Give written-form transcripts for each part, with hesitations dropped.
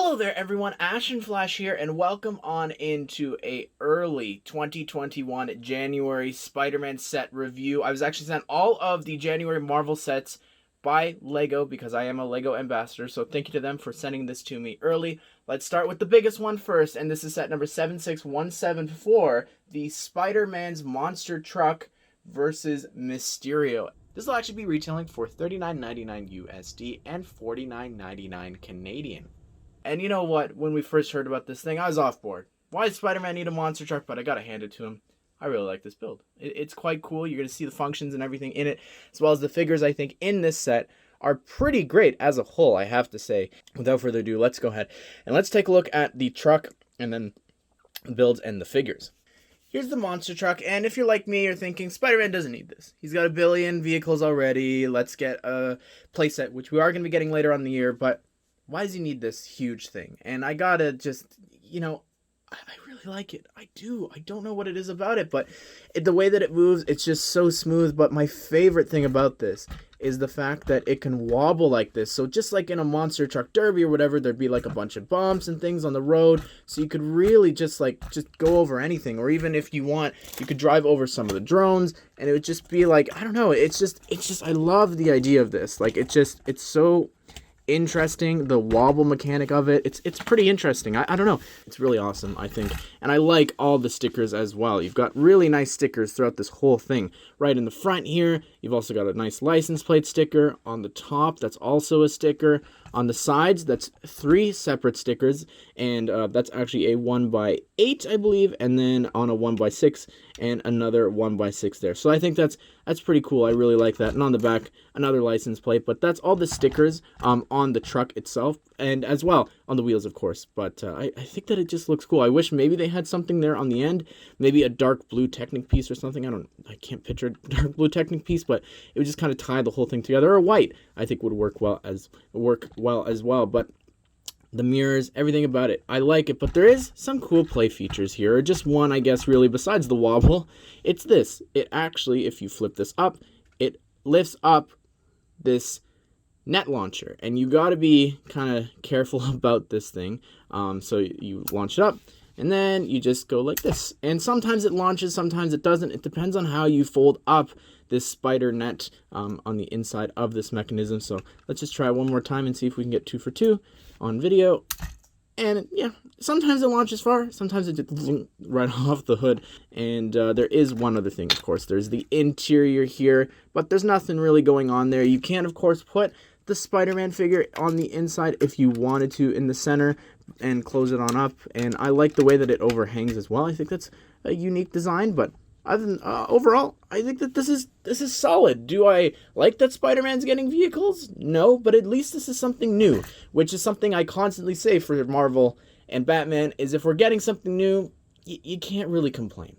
Hello there everyone, Ashnflash here, and welcome on into a early 2021 January Spider-Man set review. I was actually sent all of the January Marvel sets by LEGO because I am a LEGO ambassador, so thank you to them for sending this to me early. Let's start with the biggest one first, and this is set number 76174, the Spider-Man's Monster Truck versus Mysterio. This will actually be retailing for $39.99 USD and $49.99 Canadian. And you know what? When we first heard about this thing, I was off board. Why does Spider-Man need a monster truck? But I gotta hand it to him. I really like this build. It's quite cool. You're gonna see the functions and everything in it, as well as the figures, I think, in this set are pretty great as a whole, I have to say. Without further ado, let's go ahead and let's take a look at the truck and then the builds and the figures. Here's the monster truck, and if you're like me, you're thinking, Spider-Man doesn't need this. He's got a billion vehicles already. Let's get a playset, which we are going to be getting later on in the year, but why does he need this huge thing? And I gotta just, I really like it. I do. I don't know what it is about it, but the way that it moves, it's just so smooth. But my favorite thing about this is the fact that it can wobble like this. So just like in a monster truck derby or whatever, there'd be like a bunch of bumps and things on the road. So you could really just go over anything. Or even if you want, you could drive over some of the drones and it would just be like, I don't know. It's just, I love the idea of this. Like, it's so interesting. The wobble mechanic of it, it's pretty interesting. I don't know, it's really awesome, I think. And I like all the stickers as well. You've got really nice stickers throughout this whole thing. Right in the front here, you've also got a nice license plate sticker. On the top, that's also a sticker. On the sides, that's 3 separate stickers, and that's actually a 1x8, I believe, and then on a 1x6 and another 1x6 there. So I think that's pretty cool. I really like that. And on the back, another license plate. But that's all the stickers on the truck itself, and as well on the wheels, of course. But I think that it just looks cool. I wish maybe they had something there on the end, maybe a dark blue Technic piece or something. I can't picture a dark blue Technic piece, but it would just kind of tie the whole thing together. Or white, I think, would work well as well. But the mirrors, everything about it, I like it. But there is some cool play features here, or just one, I guess, really, besides the wobble. It's this. It actually, if you flip this up, it lifts up this net launcher, and you got to be kind of careful about this thing. So you launch it up, and then you just go like this. And sometimes it launches, sometimes it doesn't. It depends on how you fold up this spider net on the inside of this mechanism. So let's just try one more time and see if we can get 2 for 2 on video. And yeah, sometimes it launches far, sometimes it just right off the hood. And there is one other thing, of course. There's the interior here, but there's nothing really going on there. You can, of course, put the Spider-Man figure on the inside if you wanted to in the center and close it on up. And I like the way that it overhangs as well. I think that's a unique design, but other than, overall, I think that this is solid. Do I like that Spider-Man's getting vehicles? No, but at least this is something new, which is something I constantly say for Marvel and Batman, is if we're getting something new, you can't really complain.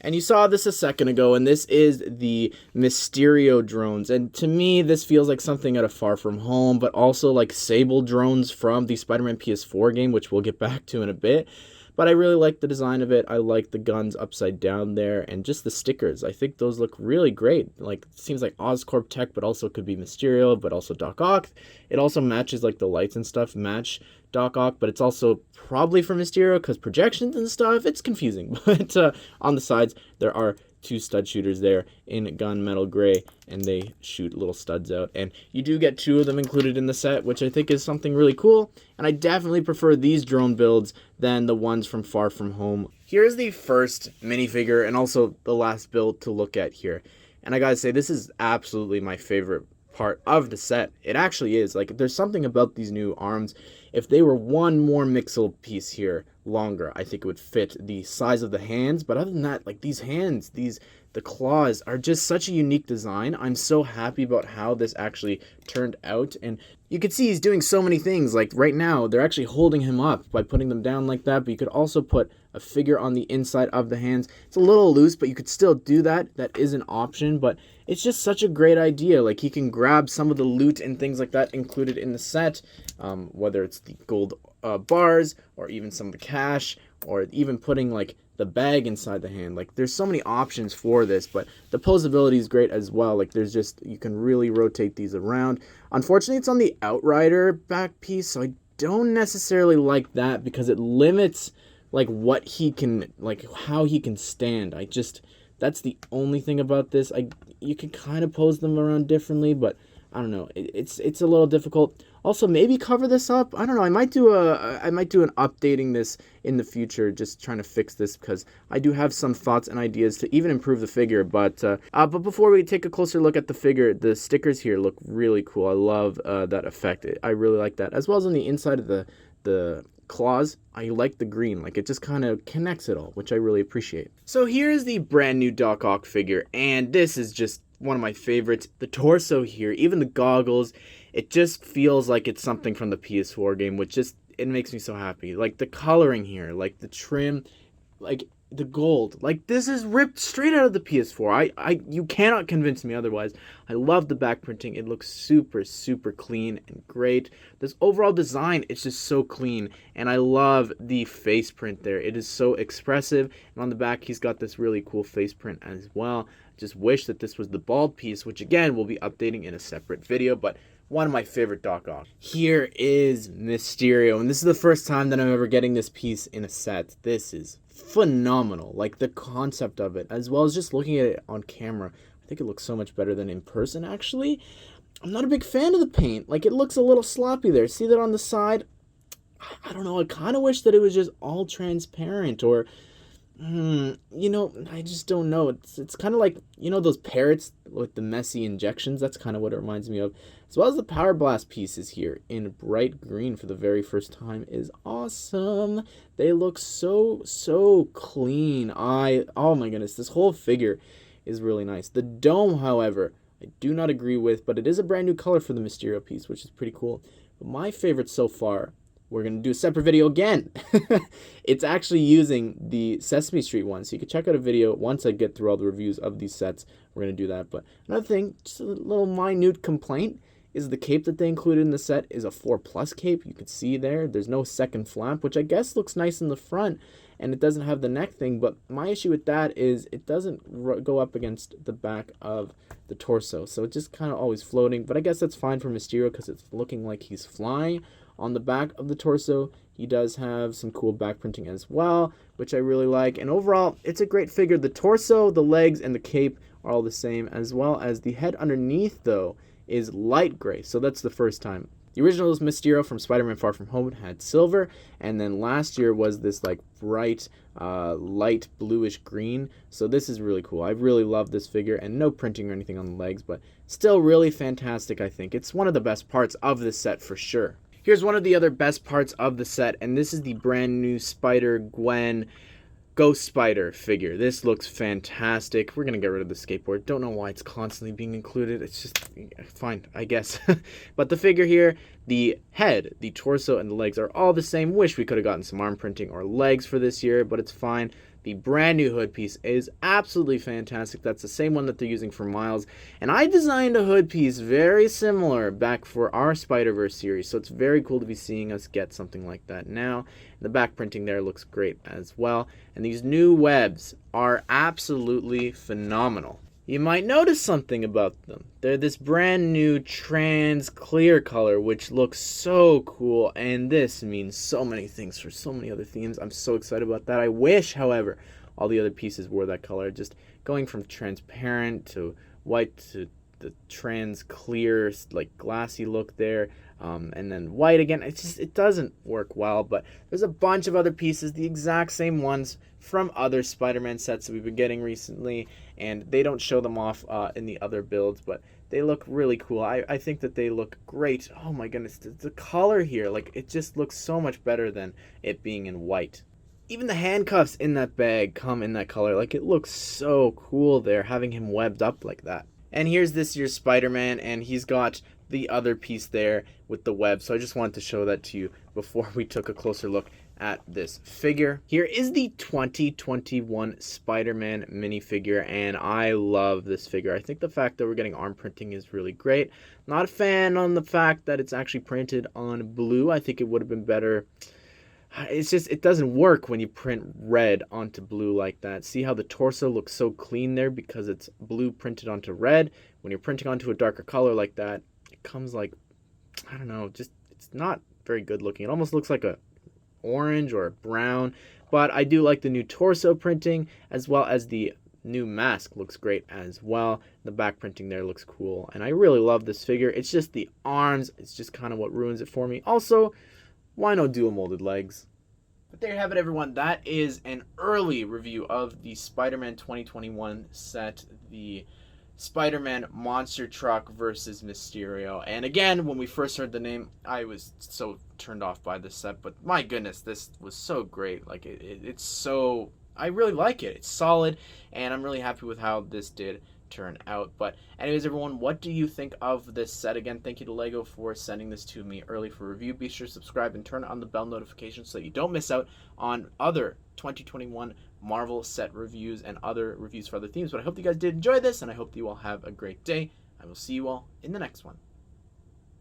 And you saw this a second ago, and this is the Mysterio Drones. And to me, this feels like something out of Far From Home, but also like Sable Drones from the Spider-Man PS4 game, which we'll get back to in a bit. But I really like the design of it. I like the guns upside down there, and just the stickers. I think those look really great. Like, it seems like Oscorp tech, but also could be Mysterio, but also Doc Ock. It also matches, like, the lights and stuff match Doc Ock, but it's also probably for Mysterio, because projections and stuff, it's confusing. But on the sides, there are 2 stud shooters there in gunmetal gray, and they shoot little studs out. And you do get 2 of them included in the set, which I think is something really cool. And I definitely prefer these drone builds than the ones from Far From Home. Here's the first minifigure, and also the last build to look at here. And I gotta say, this is absolutely my favorite part of the set. It actually is. Like, there's something about these new arms. If they were one more Mixel piece here longer, I think it would fit the size of the hands. But other than that, like, these hands, the claws are just such a unique design. I'm so happy about how this actually turned out. And you can see he's doing so many things. Like, right now, they're actually holding him up by putting them down like that. But you could also put a figure on the inside of the hands. It's a little loose, but you could still do that. That is an option, but it's just such a great idea. Like, he can grab some of the loot and things like that included in the set, whether it's the gold bars, or even some of the cash, or even putting, like, the bag inside the hand. Like, there's so many options for this, but the posability is great as well. Like, you can really rotate these around. Unfortunately, it's on the Outrider back piece, so I don't necessarily like that because it limits like what he can, like how he can stand. That's the only thing about this. You can kind of pose them around differently, but I don't know. It's a little difficult. Also, maybe cover this up. I don't know. I might do an updating this in the future, just trying to fix this because I do have some thoughts and ideas to even improve the figure. But before we take a closer look at the figure, the stickers here look really cool. I love that effect. I really like that, as well as on the inside of the claws. I like the green, like it just kind of connects it all, which I really appreciate. So here's the brand new Doc Ock figure, and this is just one of my favorites. The torso here, even the goggles, it just feels like it's something from the PS4 game, which just, it makes me so happy. Like the coloring here, like the trim, like the gold, like this is ripped straight out of the PS4. You cannot convince me otherwise. I love the back printing. It looks super, super clean and great. This overall design, it's just so clean, and I love the face print there. It is so expressive, and on the back, he's got this really cool face print as well. Just wish that this was the bald piece, which again, we'll be updating in a separate video, but one of my favorite Doc Ock. Here is Mysterio, and this is the first time that I'm ever getting this piece in a set. This is phenomenal. Like the concept of it, as well as just looking at it on camera, I think it looks so much better than in person, actually. I'm not a big fan of the paint. Like, it looks a little sloppy there. See that on the side? I don't know. I kind of wish that it was just all transparent, or you know, I just don't know. It's kind of like, you know, those parrots with the messy injections. That's kind of what it reminds me of. As well as the Power Blast pieces here in bright green for the very first time is awesome. They look so clean. Oh my goodness, this whole figure is really nice. The dome, however, I do not agree with, but it is a brand new color for the Mysterio piece, which is pretty cool. But my favorite so far, we're going to do a separate video again. It's actually using the Sesame Street one, so you can check out a video once I get through all the reviews of these sets. We're going to do that. But another thing, just a little minute complaint, is the cape that they included in the set is a 4+ cape. You can see there's no second flap, which I guess looks nice in the front, and it doesn't have the neck thing, but my issue with that is it doesn't go up against the back of the torso, so it's just kind of always floating. But I guess that's fine for Mysterio because it's looking like he's flying. On the back of the torso, he does have some cool back printing as well, which I really like. And overall, it's a great figure. The torso, the legs, and the cape are all the same, as well as the head underneath, though, is light gray. So that's the first time. The original Mysterio from Spider-Man Far From Home had silver, and then last year was this like bright, light bluish green. So this is really cool. I really love this figure, and no printing or anything on the legs, but still really fantastic, I think. It's one of the best parts of this set for sure. Here's one of the other best parts of the set, and this is the brand new Spider-Gwen Ghost Spider figure. This looks fantastic. We're going to get rid of the skateboard. Don't know why it's constantly being included. It's just fine, I guess. But the figure here, the head, the torso, and the legs are all the same. Wish we could have gotten some arm printing or legs for this year, but it's fine. The brand new hood piece is absolutely fantastic. That's the same one that they're using for Miles. And I designed a hood piece very similar back for our Spider-Verse series, so it's very cool to be seeing us get something like that now. The back printing there looks great as well. And these new webs are absolutely phenomenal. You might notice something about them. They're this brand new trans clear color, which looks so cool, and this means so many things for so many other themes. I'm so excited about that. I wish, however, all the other pieces were that color. Just going from transparent to white to the trans clear, like glassy look there, and then white again. It doesn't work well, but there's a bunch of other pieces, the exact same ones from other Spider-Man sets that we've been getting recently, and they don't show them off in the other builds, but they look really cool. I think that they look great. Oh my goodness, the color here, like, it just looks so much better than it being in white. Even the handcuffs in that bag come in that color. Like, it looks so cool there, having him webbed up like that. And here's this year's Spider-Man, and he's got the other piece there with the web, so I just wanted to show that to you before we took a closer look at this figure. Here is the 2021 Spider-Man minifigure, and I love this figure. I think the fact that we're getting arm printing is really great. Not a fan on the fact that it's actually printed on blue. I think it would have been better. It's just, it doesn't work when you print red onto blue like that. See how the torso looks so clean there because it's blue printed onto red? When you're printing onto a darker color like that, it comes like, I don't know, just, it's not very good looking. It almost looks like a orange or a brown, but I do like the new torso printing, as well as the new mask looks great as well. The back printing there looks cool, and I really love this figure. It's just the arms, it's just kind of what ruins it for me. Also, why no dual molded legs? But there you have it, everyone. That is an early review of the Spider-Man 2021 set, the Spider-Man Monster Truck versus Mysterio. And again, when we first heard the name, I was so turned off by this set, but my goodness, this was so great. Like, it's so, I really like it. It's solid, and I'm really happy with how this did turn out. But anyways, everyone, what do you think of this set? Again, thank you to LEGO for sending this to me early for review. Be sure to subscribe and turn on the bell notification so that you don't miss out on other 2021 Marvel set reviews and other reviews for other themes. But I hope you guys did enjoy this, and I hope you all have a great day. I will see you all in the next one.